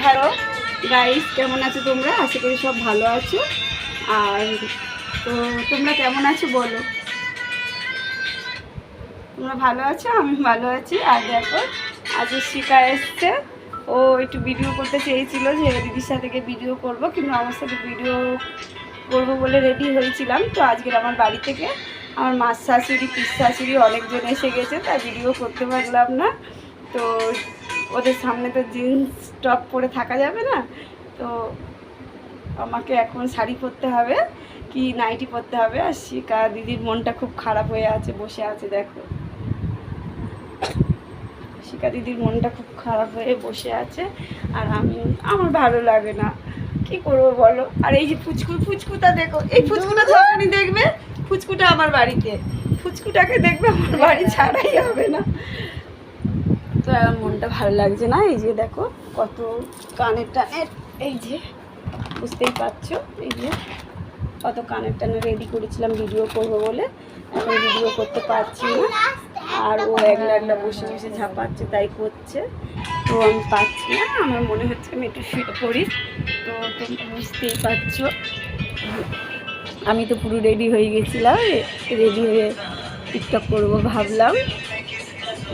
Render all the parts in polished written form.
Hello guys, কেমন আছো তোমরা? আশা করি সব ভালো আছো। আর তো তোমরা কেমন আছো বলো? তোমরা ভালো আছো? আমি ভালো আছি। আর দেখো, আজ শিখা এসছে। ও একটু ভিডিও করতে চেয়েছিল যে দিদির সাথে ভিডিও করব, কিন্তু আমার সাথে ভিডিও করবো বলে রেডি হয়েছিলাম। তো আজকের আমার বাড়ি থেকে আমার মাস শাশুড়ি, পিস শাশুড়ি অনেকজন এসে গেছে, তাই ভিডিও করতে পারলাম না। তো ওদের সামনে তো জিন্স টপ পরে থাকা যাবে না, তো আমাকে এখন শাড়ি পরতে হবে কি নাইটি পরতে হবে। আর শিকা দিদির মনটা খুব খারাপ হয়ে আছে, বসে আছে। দেখো, শিকা দিদির মনটা খুব খারাপ হয়ে বসে আছে। আর আমার ভালো লাগে না, কি করবো বলো? আর এই যে ফুচকুটা দেখো, এই ফুচকুটা যখনই দেখবে, ফুচকুটা আমার বাড়িতে, ফুচকুটাকে দেখবে আমার বাড়ি ছাড়াই হবে না। তো আমার মনটা ভালো লাগছে না। এই যে দেখো কত কানের টানের, এই যে বুঝতেই পারছো, এই যে কত কানের টানে রেডি করেছিলাম ভিডিও করবো বলে, এখন ভিডিও করতে পারছি না। আর ও একলা বসে বসে ঝাঁপাচ্ছে, তাই করছে। তো আমি পাচ্ছি না, আমার মনে হচ্ছে আমি একটু শুয়ে পড়ি। তো তোমরা বুঝতেই পারছো, আমি তো পুরো রেডি হয়ে গেছিলাম। রেডি হয়ে টিকটক করবো ভাবলাম,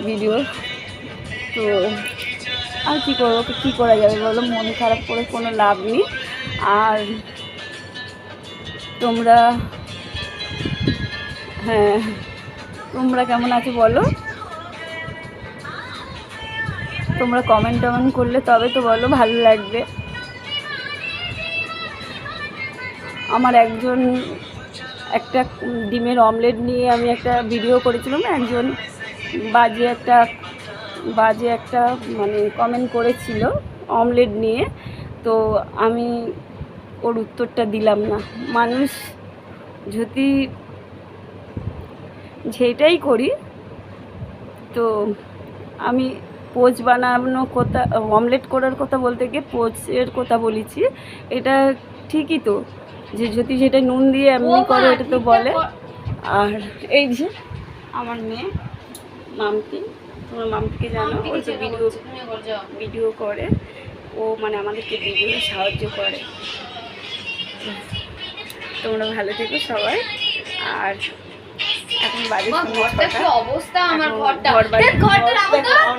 ভিডিও। তো আর কী করবো, কী করা যাবে বলো? মন খারাপ করে কোনো লাভ নেই। আর তোমরা, হ্যাঁ, তোমরা কেমন আছো বলো? তোমরা কমেন্ট টমেন্ট করলে তবে তো বলো, ভালো লাগবে। আমার একটা ডিমের অমলেট নিয়ে আমি একটা ভিডিও করেছিলাম, একজন বাজে একটা মানে কমেন্ট করেছিল অমলেট নিয়ে। তো আমি ওর উত্তরটা দিলাম না। মানুষ যদি যেটাই করি, তো আমি পোচ বানানোর কথা, অমলেট করার কথা বলতে গিয়ে পোচের কথা বলেছি। এটা ঠিকই তো, যে যদি সেটা নুন দিয়ে এমনি করে, এটা তো বলে। আর এই যে আমার মেয়ে মামতি, তোমরা মামতিকে জানো, ও যে ভিডিও করে, ও মানে আমাদেরকে ভিডিও সাহায্য করে। তোমরা ভালো থেকো সবাই। আর এখন বাড়ির অবস্থা, আমার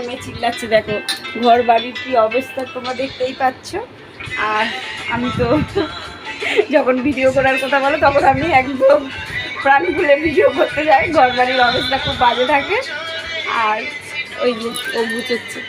মেয়ে চিল্লাচ্ছে, দেখো ঘর বাড়ির কি অবস্থা তোমরা দেখতেই পাচ্ছ। আর আমি তো যখন ভিডিও করার কথা বলো, তখন আমি একদম প্রাণ খুলে ভিডিও করতে যাই। ঘর বাড়ির অবস্থা খুব বাজে থাকে। আর ওই যে ও গুছোচ্ছে,